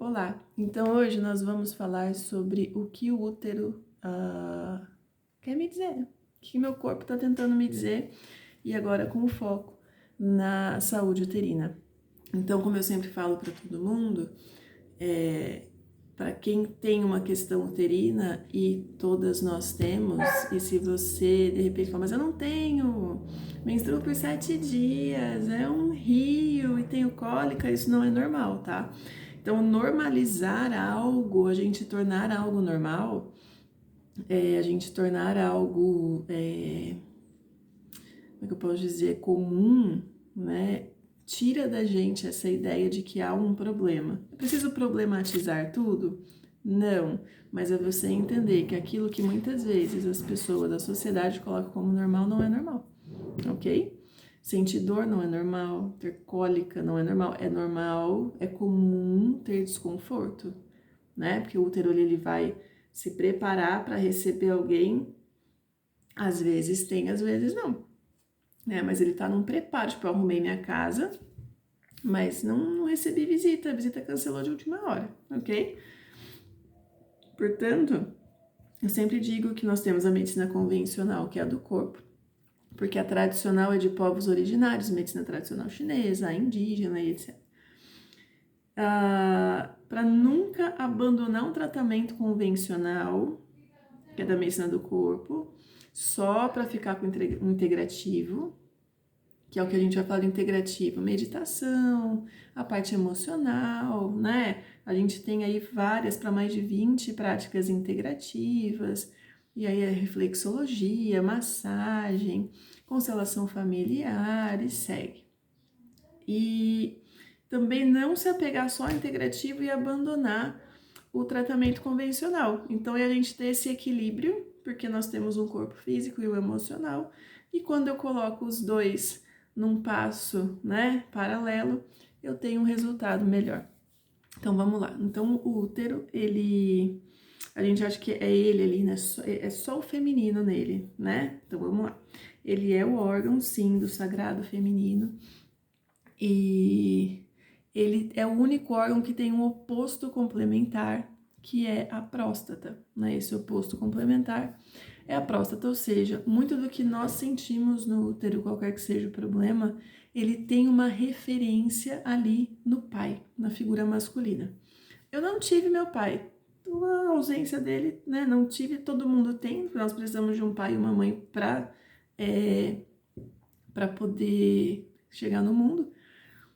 Olá, então hoje nós vamos falar sobre o que o útero quer me dizer, o que meu corpo está tentando me dizer, e agora com foco na saúde uterina. Então, como eu sempre falo para todo mundo, para quem tem uma questão uterina, e todas nós temos, e se você de repente fala, mas eu não tenho, menstruo por 7 dias, é um rio e tenho cólica, isso não é normal, tá? Então, normalizar algo, a gente tornar algo normal, a gente tornar algo, como é que eu posso dizer, comum, né? Tira da gente essa ideia de que há um problema. É preciso problematizar tudo? Não, mas é você entender que aquilo que muitas vezes as pessoas da sociedade colocam como normal não é normal, ok? Sentir dor não é normal, ter cólica não é normal, é comum ter desconforto, né? Porque o útero ele vai se preparar para receber alguém, às vezes tem, às vezes não, né? Mas ele tá num preparo, tipo, eu arrumei minha casa, mas não recebi visita, a visita cancelou de última hora, ok? Portanto, eu sempre digo que nós temos a medicina convencional, que é a do corpo, porque a tradicional é de povos originários, medicina tradicional chinesa, indígena e etc. Para nunca abandonar um tratamento convencional, que é da medicina do corpo, só para ficar com um integrativo, que é o que a gente vai falar do integrativo, meditação, a parte emocional, né? A gente tem aí várias, para mais de 20 práticas integrativas, e aí é reflexologia, massagem, constelação familiar e segue. E também não se apegar só ao integrativo e abandonar o tratamento convencional. Então é a gente ter esse equilíbrio, porque nós temos um corpo físico e o emocional, e quando eu coloco os dois num passo, né, paralelo, eu tenho um resultado melhor. Então vamos lá. Então o útero, a gente acha que é ele ali, né? É só o feminino nele, né? Então vamos lá. Ele é o órgão, sim, do sagrado feminino. E ele é o único órgão que tem um oposto complementar, que é a próstata, né? Esse oposto complementar é a próstata, ou seja, muito do que nós sentimos no útero, qualquer que seja o problema, ele tem uma referência ali no pai, na figura masculina. Eu não tive meu pai, a ausência dele, né? Não tive, todo mundo tem, nós precisamos de um pai e uma mãe para poder chegar no mundo.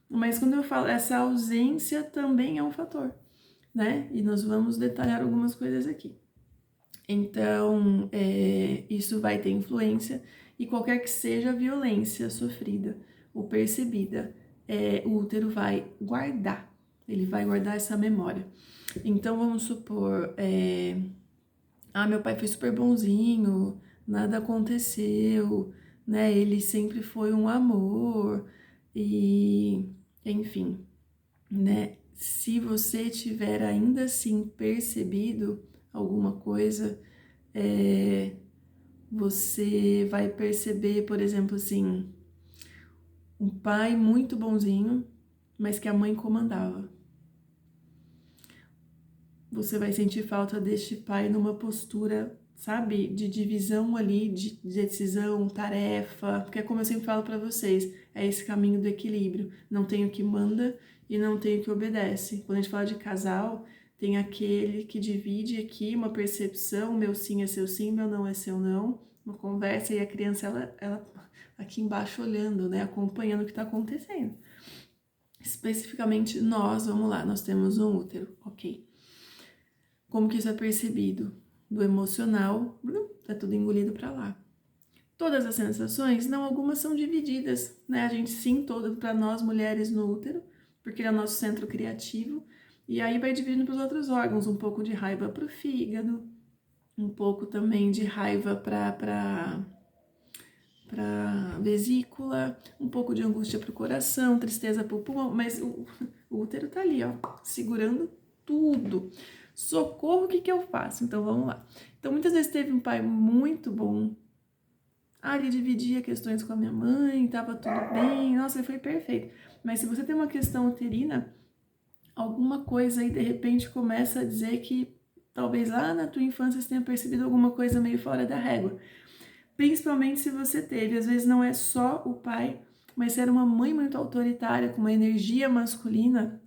Mas quando eu falo, essa ausência também é um fator, né? E nós vamos detalhar algumas coisas aqui. Então, isso vai ter influência, e qualquer que seja a violência sofrida ou percebida, o útero vai guardar, ele vai guardar essa memória. Então, vamos supor, meu pai foi super bonzinho, nada aconteceu, né? Ele sempre foi um amor, e enfim, né? Se você tiver ainda assim percebido alguma coisa, você vai perceber, por exemplo, assim, um pai muito bonzinho, mas que a mãe comandava. Você vai sentir falta deste pai numa postura, sabe, de divisão ali, de decisão, tarefa, porque é como eu sempre falo para vocês, é esse caminho do equilíbrio. Não tem o que manda e não tem o que obedece. Quando a gente fala de casal, tem aquele que divide aqui uma percepção, meu sim é seu sim, meu não é seu não, uma conversa, e a criança, ela aqui embaixo olhando, né, acompanhando o que está acontecendo. Especificamente nós, vamos lá, nós temos um útero, ok. Como que isso é percebido? Do emocional, é tudo engolido para lá. Todas as sensações, não, algumas são divididas, né? A gente sim, todo para nós mulheres no útero, porque ele é o nosso centro criativo, e aí vai dividindo para os outros órgãos, um pouco de raiva para o fígado, um pouco também de raiva para vesícula, um pouco de angústia para o coração, tristeza para o pulmão, mas o útero tá ali, ó, segurando tudo. Socorro, o que eu faço? Então vamos lá. Então muitas vezes teve um pai muito bom. Ele dividia questões com a minha mãe, tava tudo bem, nossa, ele foi perfeito. Mas se você tem uma questão uterina, alguma coisa aí de repente começa a dizer que talvez lá na tua infância você tenha percebido alguma coisa meio fora da régua. Principalmente se você teve, às vezes não é só o pai, mas se era uma mãe muito autoritária, com uma energia masculina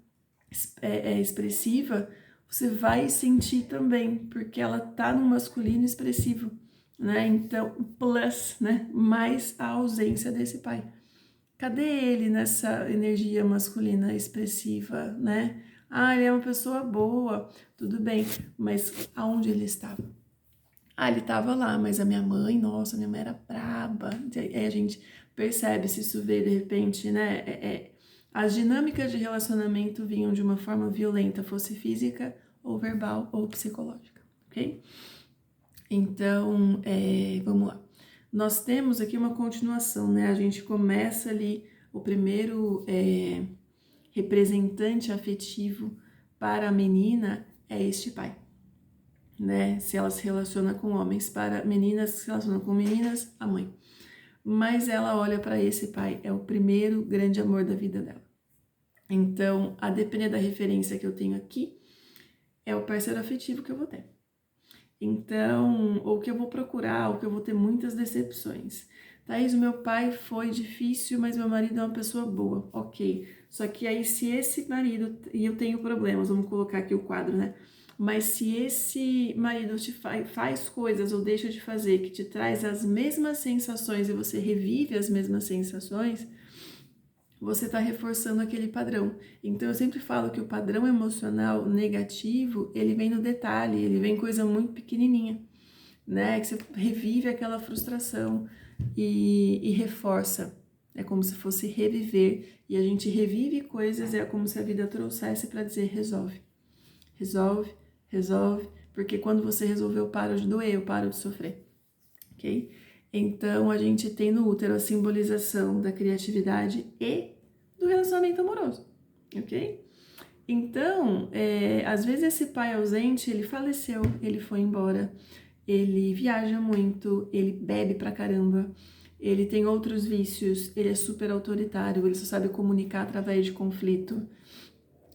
expressiva, você vai sentir também, porque ela tá no masculino expressivo, né? Então, plus, né? Mais a ausência desse pai. Cadê ele nessa energia masculina expressiva, né? Ah, ele é uma pessoa boa, tudo bem, mas aonde ele estava? Ah, ele estava lá, mas a minha mãe, nossa, minha mãe era braba. Aí a gente percebe se isso veio de repente, né? As dinâmicas de relacionamento vinham de uma forma violenta, fosse física, ou verbal, ou psicológica, ok? Então, vamos lá. Nós temos aqui uma continuação, né? A gente começa ali, o primeiro representante afetivo para a menina é este pai, né? Se ela se relaciona com homens, para meninas se relacionam com meninas, a mãe. Mas ela olha para esse pai, é o primeiro grande amor da vida dela. Então, a depender da referência que eu tenho aqui, é o parceiro afetivo que eu vou ter. Então, ou que eu vou procurar, ou que eu vou ter muitas decepções. Thaís, o meu pai foi difícil, mas meu marido é uma pessoa boa. Ok. Só que aí, se esse marido, e eu tenho problemas, vamos colocar aqui o quadro, né? Mas se esse marido te faz coisas ou deixa de fazer que te traz as mesmas sensações e você revive as mesmas sensações, você está reforçando aquele padrão. Então, eu sempre falo que o padrão emocional negativo, ele vem no detalhe, ele vem coisa muito pequenininha, né? Que você revive aquela frustração e reforça. É como se fosse reviver. E a gente revive coisas, é como se a vida trouxesse para dizer resolve. Resolve, resolve, porque quando você resolveu, eu paro de doer, eu paro de sofrer, ok? Então, a gente tem no útero a simbolização da criatividade e do relacionamento amoroso, ok? Então, às vezes esse pai ausente, ele faleceu, ele foi embora, ele viaja muito, ele bebe pra caramba, ele tem outros vícios, ele é super autoritário, ele só sabe comunicar através de conflito,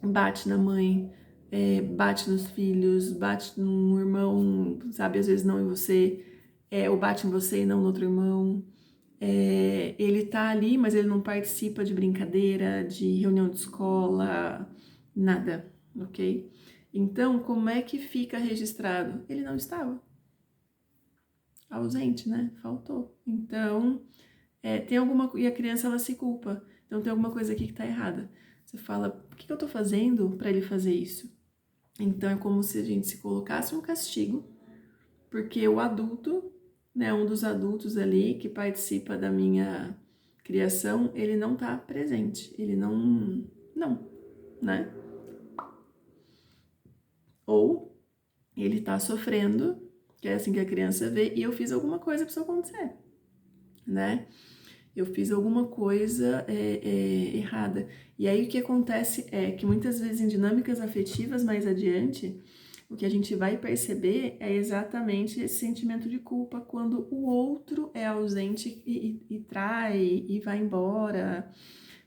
bate na mãe, bate nos filhos, bate no irmão, sabe, às vezes não em você, ou bate em você e não no outro irmão. Ele tá ali, mas ele não participa de brincadeira, de reunião de escola, nada, ok? Então, como é que fica registrado? Ele não estava. Ausente, né? Faltou. Então, tem alguma... E a criança, ela se culpa. Então, tem alguma coisa aqui que tá errada. Você fala, o que eu tô fazendo para ele fazer isso? Então, é como se a gente se colocasse um castigo, porque o adulto, né, um dos adultos ali que participa da minha criação, ele não tá presente, ele não, né? Ou ele tá sofrendo, que é assim que a criança vê, e eu fiz alguma coisa para isso acontecer, né? Eu fiz alguma coisa errada. E aí o que acontece é que muitas vezes em dinâmicas afetivas mais adiante, o que a gente vai perceber é exatamente esse sentimento de culpa quando o outro é ausente e trai e vai embora,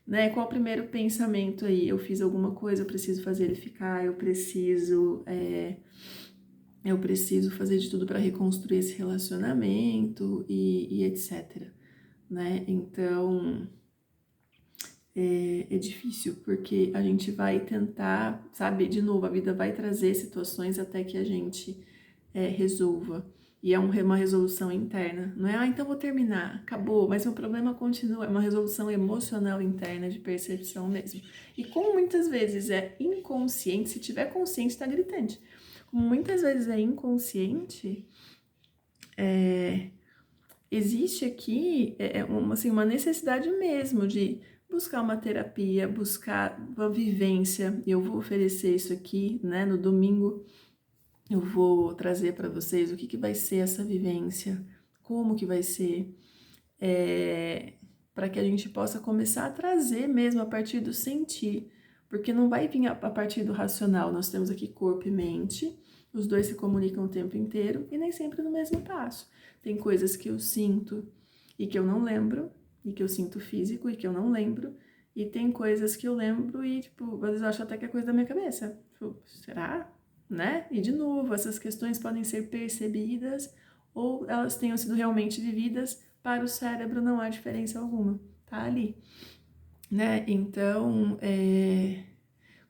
né? Qual o primeiro pensamento aí? Eu fiz alguma coisa, eu preciso fazer ele ficar, eu preciso fazer de tudo para reconstruir esse relacionamento e etc, né? Então, é difícil, porque a gente vai tentar, sabe, de novo, a vida vai trazer situações até que a gente resolva. E é uma resolução interna, não é, então vou terminar, acabou, mas o problema continua, é uma resolução emocional interna, de percepção mesmo. E como muitas vezes é inconsciente, se tiver consciente, está gritante. Como muitas vezes é inconsciente, existe aqui uma necessidade mesmo de buscar uma terapia, buscar uma vivência. Eu vou oferecer isso aqui, né? No domingo eu vou trazer para vocês o que vai ser essa vivência, como que vai ser, para que a gente possa começar a trazer mesmo a partir do sentir, porque não vai vir a partir do racional. Nós temos aqui corpo e mente, os dois se comunicam o tempo inteiro e nem sempre no mesmo passo. Tem coisas que eu sinto e que eu não lembro, e que eu sinto físico e que eu não lembro, E tem coisas que eu lembro e, tipo, às vezes eu acho até que é coisa da minha cabeça. Tipo, será? Né? E, de novo, essas questões podem ser percebidas ou elas tenham sido realmente vividas. Para o cérebro não há diferença alguma. Tá ali, né? Então,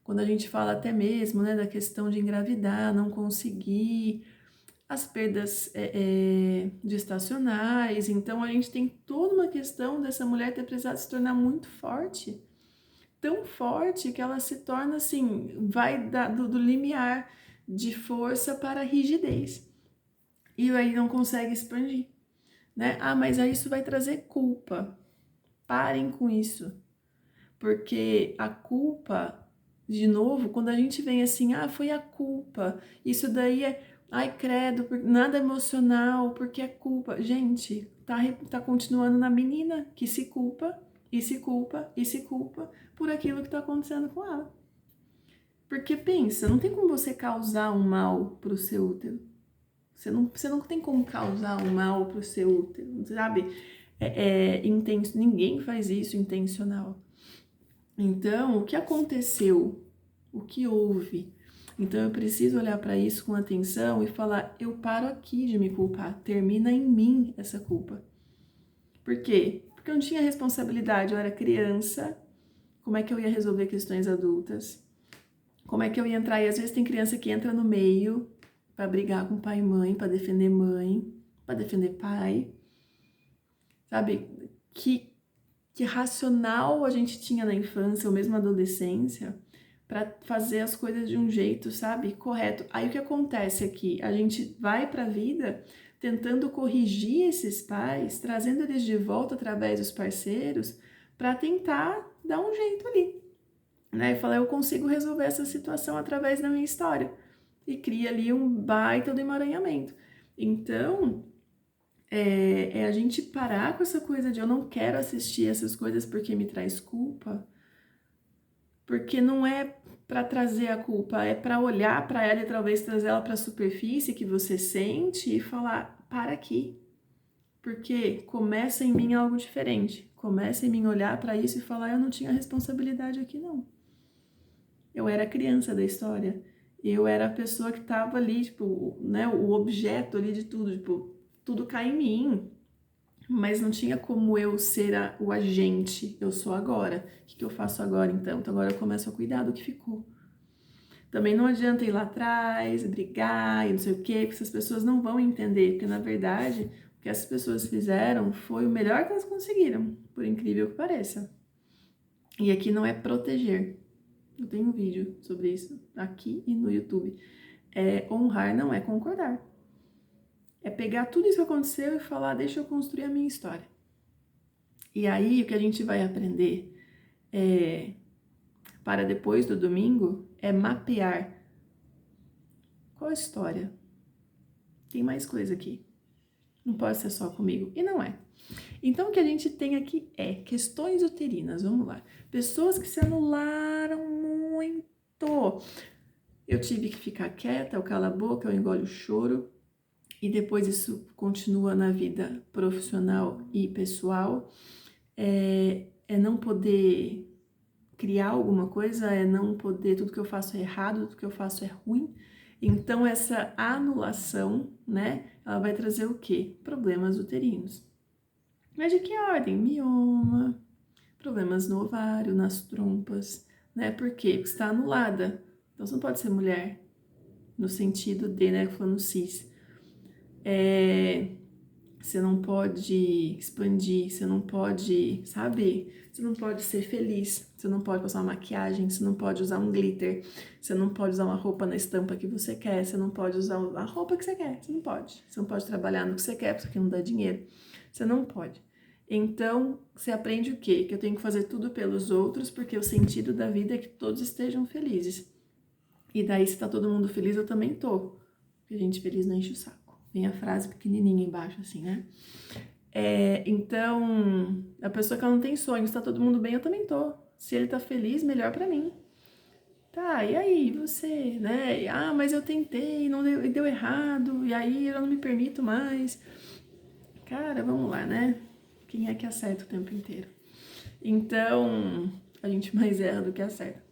quando a gente fala até mesmo, né, da questão de engravidar, não conseguir, as perdas gestacionais, então a gente tem toda uma questão dessa mulher ter precisado se tornar muito forte, tão forte que ela se torna assim, vai do limiar de força para rigidez, e aí não consegue expandir, né? Ah, mas aí isso vai trazer culpa. Parem com isso, porque a culpa, de novo, quando a gente vem assim, ah, foi a culpa, isso daí é, ai, credo, nada emocional, porque é culpa. Gente, tá continuando na menina que se culpa, e se culpa, e se culpa por aquilo que tá acontecendo com ela. Porque pensa, não tem como você causar um mal pro seu útero. Você não tem como causar um mal pro seu útero, sabe? Ninguém faz isso intencional. Então, o que aconteceu? O que houve? Então, eu preciso olhar para isso com atenção e falar: eu paro aqui de me culpar, termina em mim essa culpa. Por quê? Porque eu não tinha responsabilidade, eu era criança. Como é que eu ia resolver questões adultas? Como é que eu ia entrar? E às vezes tem criança que entra no meio para brigar com pai e mãe, para defender pai. Sabe? Que racional a gente tinha na infância ou mesmo na adolescência para fazer as coisas de um jeito, sabe, correto. Aí o que acontece aqui? A gente vai para a vida tentando corrigir esses pais, trazendo eles de volta através dos parceiros para tentar dar um jeito ali, né? E falar, eu consigo resolver essa situação através da minha história. E cria ali um baita do emaranhamento. Então, a gente parar com essa coisa de eu não quero assistir essas coisas porque me traz culpa, porque não é para trazer a culpa, é para olhar para ela e talvez trazer ela para a superfície que você sente e falar, para aqui, porque começa em mim algo diferente, começa em mim olhar para isso e falar, eu não tinha responsabilidade aqui não, eu era a criança da história, eu era a pessoa que estava ali, tipo, né, o objeto ali de tudo, tipo, tudo cai em mim, mas não tinha como eu ser o agente, eu sou agora. O que eu faço agora então? Então agora eu começo a cuidar do que ficou. Também não adianta ir lá atrás, brigar e não sei o quê, porque essas pessoas não vão entender, porque na verdade o que essas pessoas fizeram foi o melhor que elas conseguiram, por incrível que pareça. E aqui não é proteger. Eu tenho um vídeo sobre isso aqui e no YouTube. Honrar não é concordar. É pegar tudo isso que aconteceu e falar, deixa eu construir a minha história. E aí, o que a gente vai aprender para depois do domingo é mapear qual a história. Tem mais coisa aqui. Não pode ser só comigo. E não é. Então, o que a gente tem aqui é questões uterinas. Vamos lá. Pessoas que se anularam muito. Eu tive que ficar quieta, eu calo a boca, eu engolo o choro. E depois isso continua na vida profissional e pessoal. É não poder criar alguma coisa, é não poder, tudo que eu faço é errado, tudo que eu faço é ruim. Então, essa anulação, né, ela vai trazer o quê? Problemas uterinos. Mas de que ordem? Mioma, problemas no ovário, nas trompas, né? Por quê? Porque está anulada. Então, você não pode ser mulher, no sentido de, né, falando cis. Você não pode expandir, você não pode, sabe? Você não pode ser feliz, você não pode passar uma maquiagem, você não pode usar um glitter, você não pode usar uma roupa na estampa que você quer, você não pode usar a roupa que você quer, você não pode. Você não pode trabalhar no que você quer, porque não dá dinheiro. Você não pode. Então, você aprende o quê? Que eu tenho que fazer tudo pelos outros, porque o sentido da vida é que todos estejam felizes. E daí, se tá todo mundo feliz, eu também tô. Porque gente feliz não enche o saco. Tem a frase pequenininha embaixo, assim, né? Então, a pessoa que ela não tem sonhos, tá todo mundo bem, eu também tô. Se ele tá feliz, melhor pra mim. Tá, e aí, você, né? Ah, mas eu tentei, não deu errado, e aí eu não me permito mais. Cara, vamos lá, né? Quem é que acerta o tempo inteiro? Então, A gente mais erra do que acerta.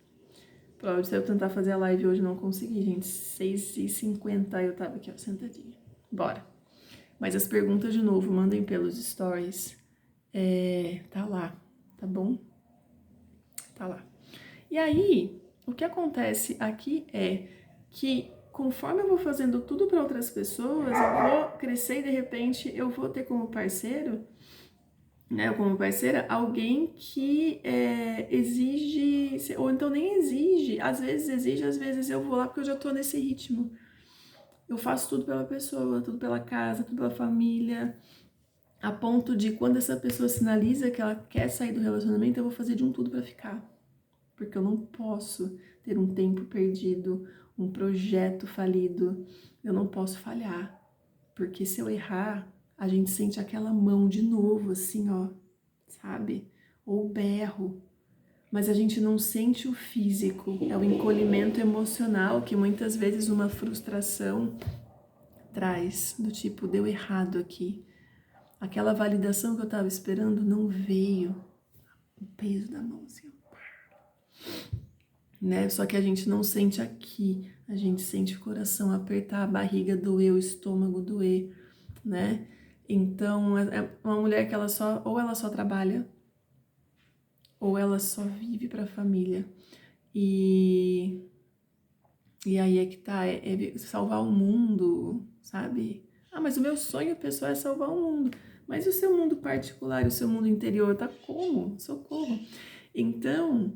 Prova de eu tentar fazer a live hoje, não consegui, gente. 6h50 eu tava aqui, ó, sentadinha. Bora. Mas as perguntas, de novo, mandem pelos stories. Tá lá, tá bom? Tá lá. E aí, o que acontece aqui é que conforme eu vou fazendo tudo para outras pessoas, eu vou crescer e de repente eu vou ter como parceiro, né, como parceira, alguém que exige, ou então nem exige, às vezes eu vou lá porque eu já tô nesse ritmo. Eu faço tudo pela pessoa, tudo pela casa, tudo pela família, a ponto de quando essa pessoa sinaliza que ela quer sair do relacionamento, eu vou fazer de um tudo para ficar. Porque eu não posso ter um tempo perdido, um projeto falido, eu não posso falhar. Porque se eu errar, a gente sente aquela mão de novo, assim, ó, sabe? Ou berro. Mas a gente não sente o físico, é o encolhimento emocional que muitas vezes uma frustração traz, do tipo, deu errado aqui. Aquela validação que eu tava esperando não veio. O peso da mão, assim, ó. Né? Só que a gente não sente aqui, a gente sente o coração apertar, a barriga doer, o estômago doer, né? Então, é uma mulher que ela só trabalha, ou ela só vive para a família. E aí é que tá, é salvar o mundo, sabe? Ah, mas o meu sonho pessoal é salvar o mundo. Mas o seu mundo particular, o seu mundo interior, tá como? Socorro. Então,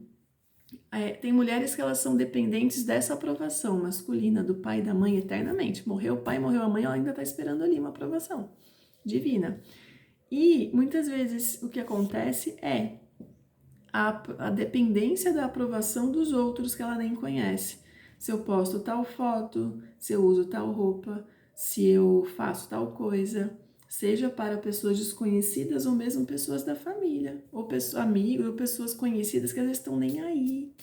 tem mulheres que elas são dependentes dessa aprovação masculina do pai e da mãe eternamente. Morreu o pai, morreu a mãe, ela ainda tá esperando ali uma aprovação divina. E muitas vezes o que acontece é a dependência da aprovação dos outros que ela nem conhece. Se eu posto tal foto, se eu uso tal roupa, se eu faço tal coisa, seja para pessoas desconhecidas ou mesmo pessoas da família, ou amigos, ou pessoas conhecidas que às vezes estão nem aí.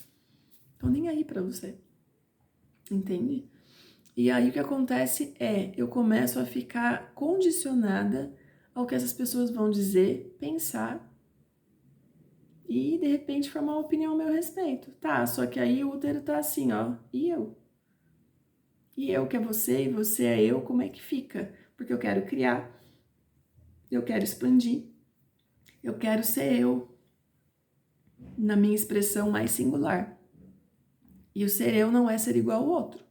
Estão nem aí para você. Entende? E aí o que acontece é, eu começo a ficar condicionada ao que essas pessoas vão dizer, pensar e de repente formar uma opinião a meu respeito. Tá, só que aí o útero tá assim, ó, e eu? E eu que é você e você é eu, como é que fica? Porque eu quero criar, eu quero expandir, eu quero ser eu na minha expressão mais singular. E o ser eu não é ser igual ao outro,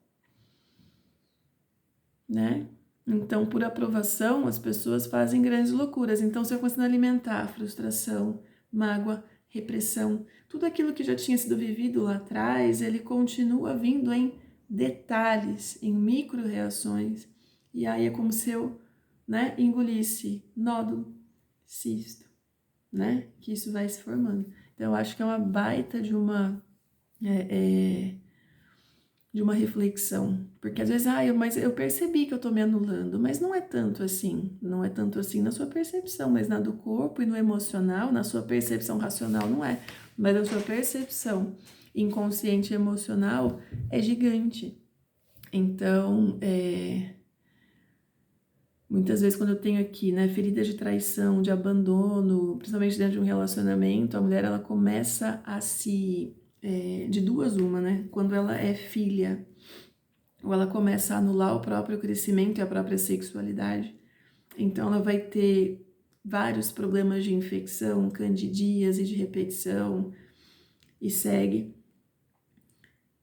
né? Então, por aprovação, as pessoas fazem grandes loucuras. Então, se eu conseguir alimentar frustração, mágoa, repressão, tudo aquilo que já tinha sido vivido lá atrás, ele continua vindo em detalhes, em micro-reações. E aí é como se eu, né, engolisse nódulo, cisto, né? Que isso vai se formando. Então, eu acho que é uma baita de uma... de uma reflexão, porque às vezes, mas eu percebi que eu tô me anulando, mas não é tanto assim, não é tanto assim na sua percepção, mas na do corpo e no emocional, na sua percepção racional não é, mas na sua percepção inconsciente e emocional é gigante. Então, muitas vezes quando eu tenho aqui, né, feridas de traição, de abandono, principalmente dentro de um relacionamento, a mulher ela começa a se de duas uma, né? Quando ela é filha, ou ela começa a anular o próprio crescimento e a própria sexualidade. Então ela vai ter vários problemas de infecção, candidíase, de repetição, e segue.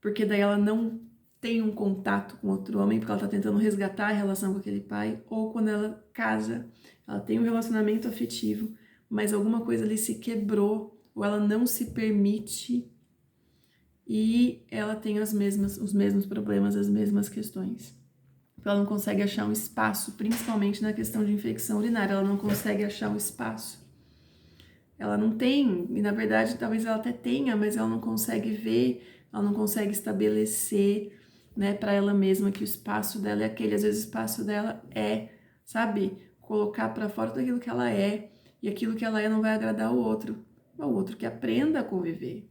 Porque daí ela não tem um contato com outro homem, porque ela tá tentando resgatar a relação com aquele pai, ou quando ela casa, ela tem um relacionamento afetivo, mas alguma coisa ali se quebrou, ou ela não se permite, e ela tem os mesmos problemas, as mesmas questões. Ela não consegue achar um espaço, principalmente na questão de infecção urinária, ela não consegue achar um espaço. Ela não tem, e na verdade talvez ela até tenha, mas ela não consegue ver, ela não consegue estabelecer, né, para ela mesma que o espaço dela é aquele. Às vezes o espaço dela é, sabe, colocar para fora tudo aquilo que ela é, e aquilo que ela é não vai agradar o outro. O outro que aprenda a conviver.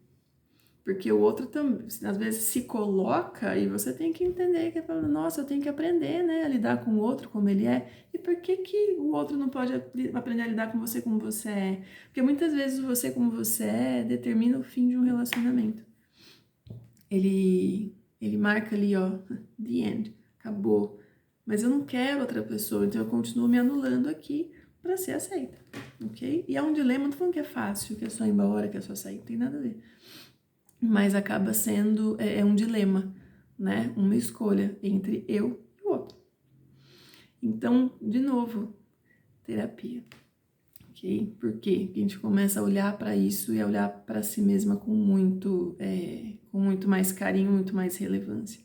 Porque o outro também, às vezes, se coloca e você tem que entender que, nossa, eu tenho que aprender, né, a lidar com o outro como ele é. E por que que o outro não pode aprender a lidar com você como você é? Porque muitas vezes você como você é determina o fim de um relacionamento. Ele marca ali, ó, the end, acabou. Mas eu não quero outra pessoa, então eu continuo me anulando aqui para ser aceita, ok? E é um dilema, não tô falando que é fácil, que é só ir embora, que é só sair, não tem nada a ver. Mas acaba sendo, é um dilema, né? Uma escolha entre eu e o outro. Então, de novo, terapia, ok? Por quê? Porque a gente começa a olhar para isso e a olhar para si mesma com muito mais carinho, muito mais relevância.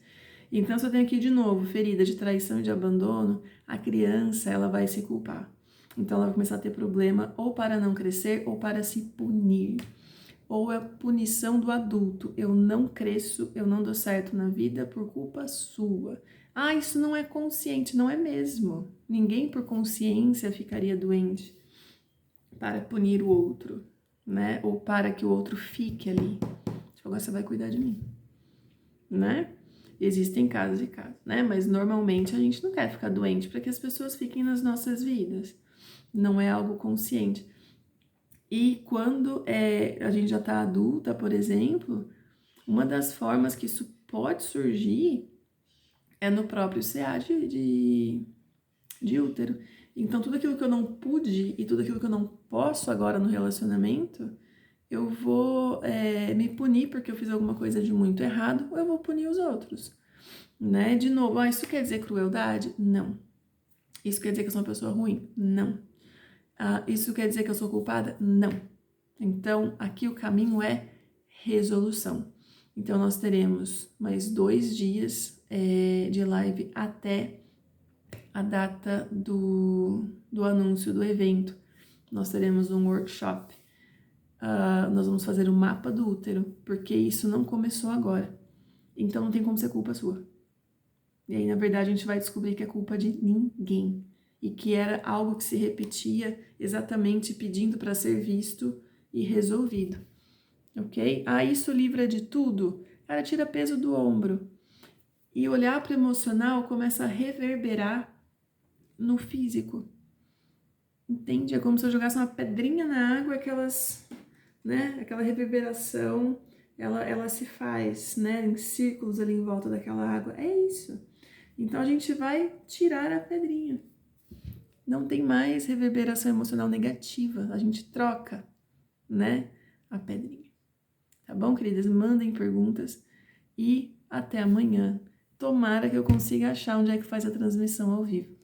Então, se eu tenho aqui de novo ferida de traição e de abandono, a criança ela vai se culpar. Então, ela vai começar a ter problema ou para não crescer ou para se punir. Ou é punição do adulto. Eu não cresço, eu não dou certo na vida por culpa sua. Ah, isso não é consciente, não é mesmo. Ninguém por consciência ficaria doente para punir o outro, né? Ou para que o outro fique ali. Tipo, agora você vai cuidar de mim, né? Existem casos e casos, né? Mas normalmente a gente não quer ficar doente para que as pessoas fiquem nas nossas vidas. Não é algo consciente. E quando a gente já está adulta, por exemplo, uma das formas que isso pode surgir é no próprio CA de útero. Então, tudo aquilo que eu não pude e tudo aquilo que eu não posso agora no relacionamento, eu vou me punir porque eu fiz alguma coisa de muito errado, ou eu vou punir os outros, né? De novo, isso quer dizer crueldade? Não. Isso quer dizer que eu sou uma pessoa ruim? Não. Isso quer dizer que eu sou culpada? Não. Então, aqui o caminho é resolução. Então, nós teremos mais 2 dias de live até a data do anúncio do evento. Nós teremos um workshop. Nós vamos fazer o mapa do útero, porque isso não começou agora. Então, não tem como ser culpa sua. E aí, na verdade, a gente vai descobrir que é culpa de ninguém. E que era algo que se repetia exatamente pedindo para ser visto e resolvido. Ok? Isso livra de tudo? Cara, tira peso do ombro. E olhar para o emocional começa a reverberar no físico. Entende? É como se eu jogasse uma pedrinha na água, aquela reverberação, ela se faz, né, em círculos ali em volta daquela água. É isso. Então a gente vai tirar a pedrinha. Não tem mais reverberação emocional negativa. A gente troca, né, a pedrinha. Tá bom, queridas? Mandem perguntas e até amanhã. Tomara que eu consiga achar onde é que faz a transmissão ao vivo.